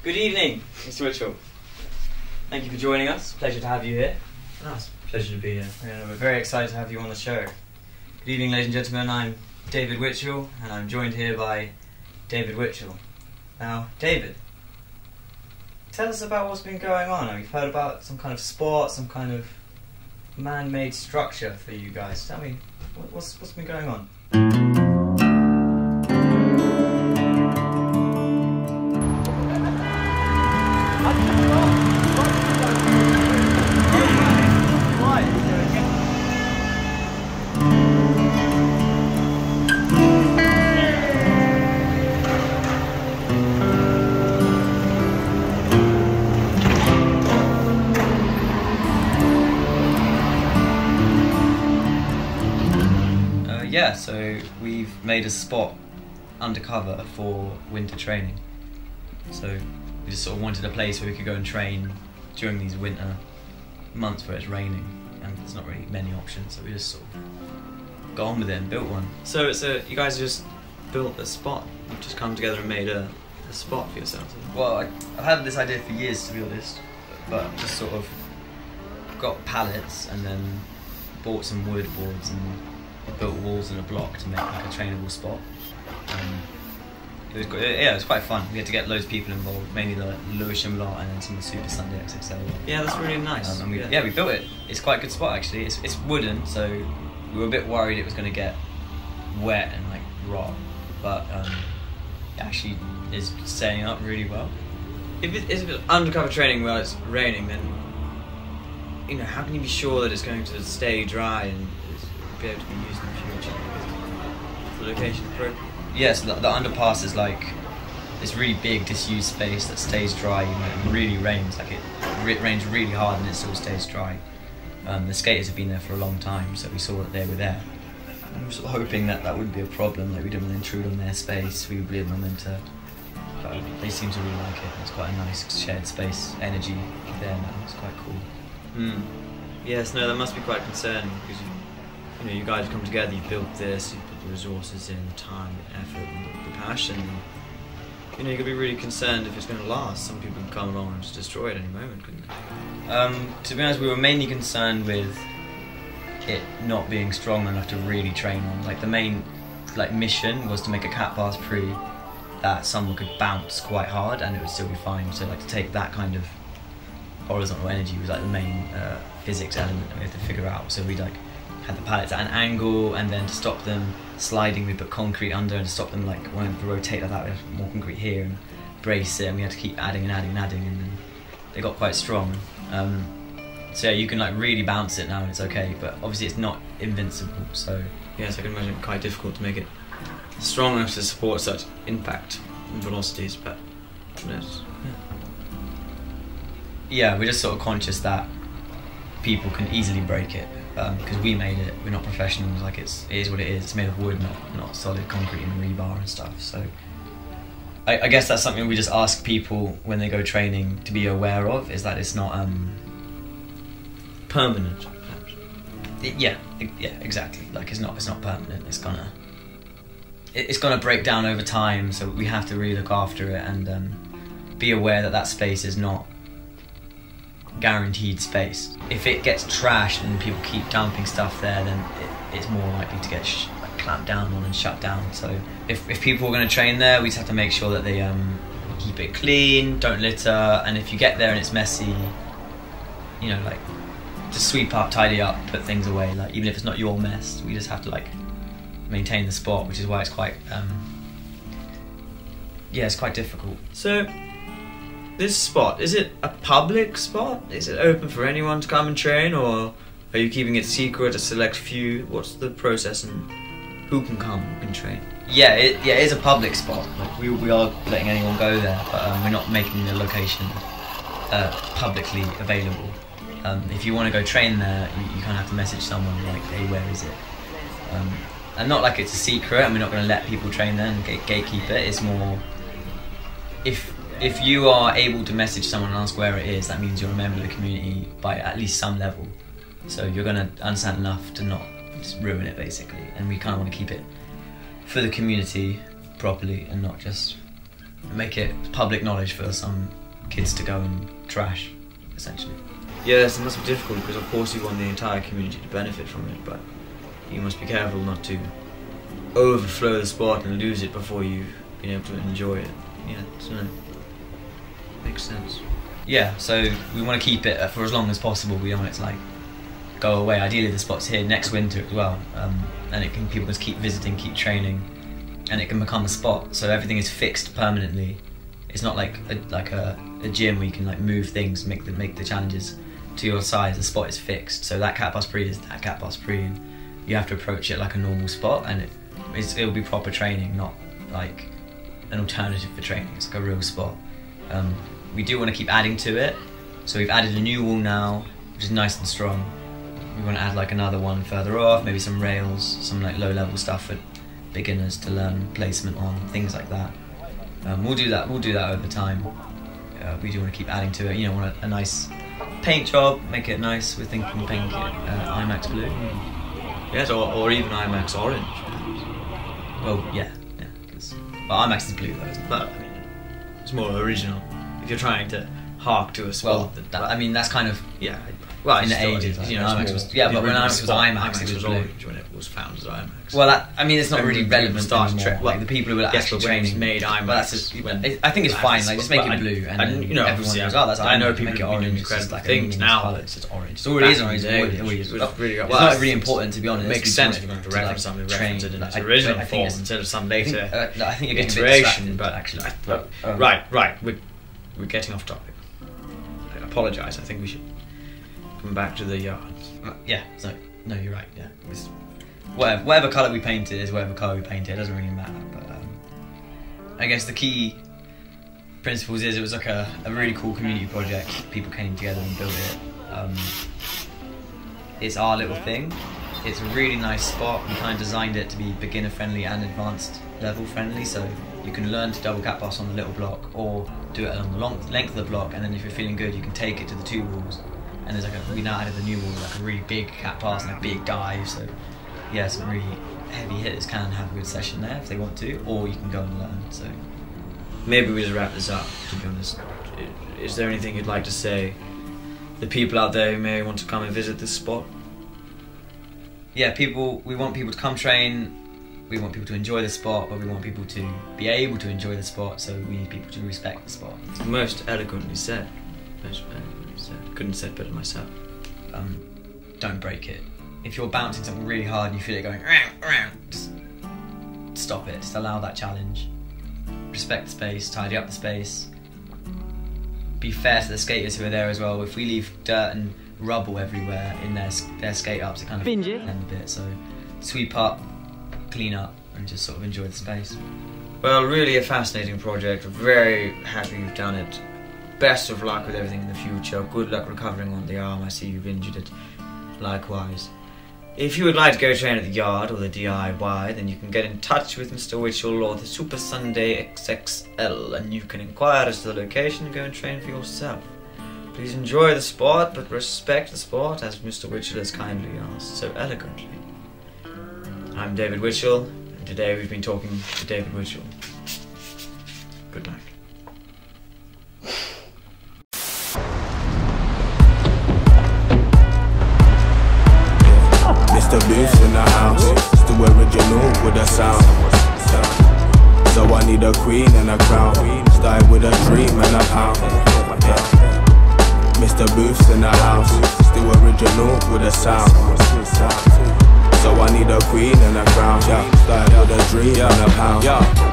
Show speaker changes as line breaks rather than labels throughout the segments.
Good evening, Mr. Witchell. Thank you for joining us. Pleasure to have you here.
Oh, it's a pleasure to be here.
Yeah, we're very excited to have you on the show. Good evening, ladies and gentlemen. I'm David Witchell, and I'm joined here by David Witchell. Now, David, tell us about what's been going on. We've heard about some kind of sport, some kind of man-made structure for you guys. Tell me, what's been going on? Yeah, so we've made a spot undercover for winter training. So we just sort of wanted a place where we could go and train during these winter months where it's raining and there's not really many options, so we just sort of got on with it and built one. So you guys just built a spot, you've just come together and made a spot for yourselves? Well, I've had this idea for years, to be honest, but just sort of got pallets and then bought some wood boards and built walls and a block to make like a trainable spot. It was quite fun. We had to get loads of people involved, mainly the Lewisham lot and then some of the SUPAXXL lot. Yeah, that's really nice. And we built it. It's quite a good spot actually. It's wooden, so we were a bit worried it was going to get wet and like rot, but it actually is staying up really well. If it's undercover training while it's raining, then how can you be sure that it's going to stay dry and be able to be used in the future? The location appropriate? Yes, the underpass is like this really big disused space that stays dry even when it really rains. Like it rains really hard and it still stays dry. The skaters have been there for a long time, so we saw that they were there. And we were sort of hoping that that wouldn't be a problem, like we didn't want to intrude on their space, we would leave them into. But they seem to really like it. It's quite a nice shared space energy there now. It's quite cool. Yes, no, that must be quite concerning because you guys come together, you built this, you put the resources in, the time, the effort, and the passion. And, you could be really concerned if it's going to last. Some people can come along and just destroy it at any moment, couldn't they? To be honest, we were mainly concerned with it not being strong enough to really train on. Like the main mission was to make a cat pass pre that someone could bounce quite hard and it would still be fine. So to take that kind of horizontal energy was like the main physics element that we had to figure out. So we had the pallets at an angle, and then to stop them sliding we put concrete under, and to stop them wanting to rotate like that we had more concrete here and brace it, and we had to keep adding and adding and adding, and then they got quite strong. So yeah, you can really bounce it now and it's okay, but obviously it's not invincible, so yes, I can imagine it quite difficult to make it strong enough to support such impact and velocities, but yeah, we're just sort of conscious that people can easily break it. Because we made it, we're not professionals, it is what it is, it's made of wood, not solid concrete and rebar and stuff, so I guess that's something we just ask people when they go training to be aware of, is that it's not permanent. Yeah, exactly, it's not permanent, it's gonna break down over time, so we have to really look after it and be aware that space is not guaranteed space. If it gets trashed and people keep dumping stuff there, then it's more likely to get clamped down on and shut down. So if people are going to train there, we just have to make sure that they keep it clean, don't litter, and if you get there and it's messy, just sweep up, tidy up, put things away. Even if it's not your mess, we just have to maintain the spot, which is why it's quite it's quite difficult. So this spot, is it a public spot? Is it open for anyone to come and train, or are you keeping it secret, a select few? What's the process and who can come, who can train? Yeah, it is a public spot. We are letting anyone go there, but we're not making the location publicly available. If you want to go train there, you kind of have to message someone hey, where is it? And not it's a secret, and we're not going to let people train there and gatekeep it. It's more, if you are able to message someone and ask where it is, that means you're a member of the community by at least some level. So you're going to understand enough to not just ruin it, basically. And we kind of want to keep it for the community properly and not just make it public knowledge for some kids to go and trash, essentially.
Yes, it must be difficult because of course you want the entire community to benefit from it, but you must be careful not to overflow the sport and lose it before you've been able to enjoy it. Yeah, so makes sense.
Yeah, so we want to keep it for as long as possible. We don't want it to like go away. Ideally the spot's here next winter as well, and people can keep visiting, keep training, and it can become a spot. So everything is fixed permanently. It's not like a gym where you can like move things, make the challenges to your size. The spot is fixed. So that Cat Pass Pre is that Cat Pass Pre, and you have to approach it like a normal spot, and it'll be proper training, not like an alternative for training. It's like a real spot. We do want to keep adding to it, so we've added a new wall now, which is nice and strong. We want to add like another one further off, maybe some rails, some like low-level stuff for beginners to learn placement on, things like that. We'll do that over time. We do want to keep adding to it. You know, want a nice paint job, make it nice. We're thinking paint it IMAX blue.
Yes, or even IMAX orange.
Well, yeah. Well, IMAX is blue though, isn't it?
But I mean, it's more original. If you're trying to hark to a spot,
I mean, that's kind of
well,
in the ages.
You
know,
know,
IMAX was but when IMAX was IMAX, it was blue.
Orange when it was found as IMAX.
Well, I mean, it's not really relevant anymore. Like the people who were actually training
made IMAX.
I think it's fine. Like just make it blue, and then
you know,
everyone goes, "Oh, that's IMAX."
I know people
make it orange. It's just like
things now.
It's just orange. It already is orange. It's not really important, to be honest.
It makes sense if you're going to reference something, reference it in its original form instead of some later iteration. But actually, right, we're getting off topic. I apologise. I think we should come back to the yards.
Yeah. So no, you're right. Yeah. Whatever colour we paint it is whatever colour we paint it. It doesn't really matter. But I guess the key principles is it was like a really cool community project. People came together and built it. It's our little thing. It's a really nice spot. We kind of designed it to be beginner friendly and advanced level friendly, so you can learn to double cat pass on the little block or do it along the length of the block, and then if you're feeling good you can take it to the two walls, and there's we now added the new wall, like a really big cat pass and a big dive, so yeah, some really heavy hitters can have a good session there if they want to, or you can go and learn. So
maybe we just wrap this up, to be honest. Is there anything you'd like to say the people out there who may want to come and visit this spot?
Yeah, we want people to come train, we want people to enjoy the spot, but we want people to be able to enjoy the spot, so we need people to respect the spot.
Most eloquently said. Most eloquently said. Couldn't have said better myself.
Don't break it. If you're bouncing something really hard and you feel it going, just stop it. Just allow that challenge. Respect the space, tidy up the space. Be fair to the skaters who are there as well. If we leave dirt and rubble everywhere in their skate ups, it kind of end a bit. So sweep up, clean up, and just sort of enjoy the space.
Well, really a fascinating project. Very happy you've done it. Best of luck with everything in the future. Good luck recovering on the arm. I see you've injured it. Likewise. If you would like to go train at the yard or the DIY, then you can get in touch with Mr. Witchell or the Super Sunday XXL, and you can inquire as to the location and go and train for yourself. Please enjoy the sport, but respect the sport, as Mr. Witchell has kindly asked so elegantly. I'm David Witchell, and today we've been talking to David Witchell. Good night.
Mr. Booth in the house, still original with a sound. So I need a queen and a crown, started with a dream and a pound. Mr. Booth's in the house, still original with a sound. So I need a queen and a crown, started with a dream and a pound.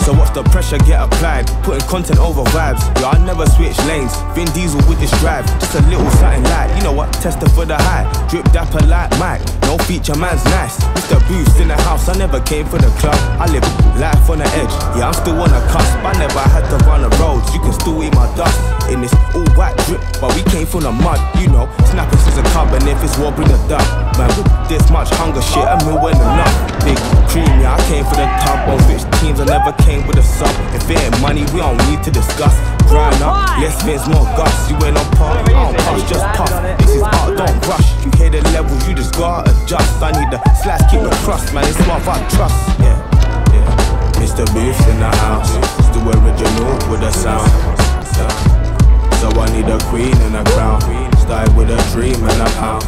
So what's the pressure get applied? Putting content over vibes. I never switch lanes. Vin Diesel with this drive, just a little something light. You know what? Tester for the high. Drip dapper like Mike. No feature man's nice. Mr. Boost in the house. I never came for the club. I live life on the edge. Yeah, I'm still on the cusp. I never had to run the roads. You can still eat my dust in this all white drip, but we came from the mud. You know, snapping since a cub, and if it's war, bring a dub. Man, with this much hunger shit, a meal ain't enough. Big cream, yeah, I came for the tub. On switch teams, I never came with a sub. If it ain't money, we don't need to discuss. Grind up, less Vince, more guts. You ain't on par, I don't push, just puff. This is art, don't rush. You hear the levels, you just gotta adjust. I need the slice, keep the crust, man, it's what I trust. Yeah, Mr. Booth in the house. still original with a sound. So I need a queen and a crown. Started with a dream and a pound.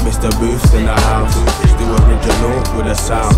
Mr. Booth's in the house, still original with a sound.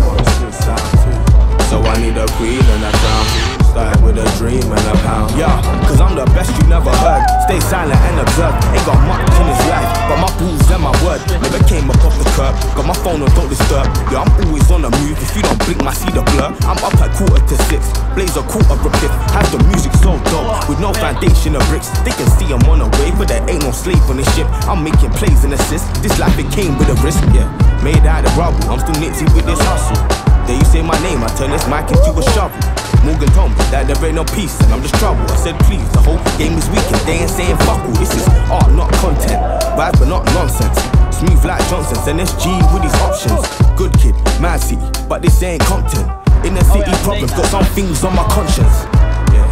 So I need a queen and a crown. Started with a dream and a pound. Yeah, cause I'm the best you never heard. Stay silent and observe. Ain't got much in his life, but my balls and my word never came up off the curb. Got my phone on, don't disturb. Yeah, I'm always on the move. If you don't blink, my see the blur. I'm up at 5:45. Blaze a quarter of a pip. Have the music so dope, with no foundation of bricks. They can see I'm on the way, but there ain't no slave on this ship. I'm making plays and assists. This life it came with a risk, yeah. Made out of rubble, I'm still nitty with this hustle. Then you say my name, I turn this mic into a shovel. Morgan told me that there ain't no peace and I'm just trouble. I said please, the whole game is weak and they ain't saying fuck all. This is art, not content. Vibes but not nonsense. Smooth like Johnson's and SG with these options. Good kid, mad city, but this ain't Compton. Inner city problems, got some things on my conscience. Yeah,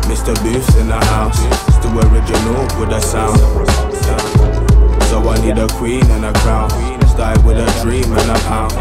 Mr. Booth's in the house, still original with a sound. So I need a queen and a crown. Started with a dream and a pound.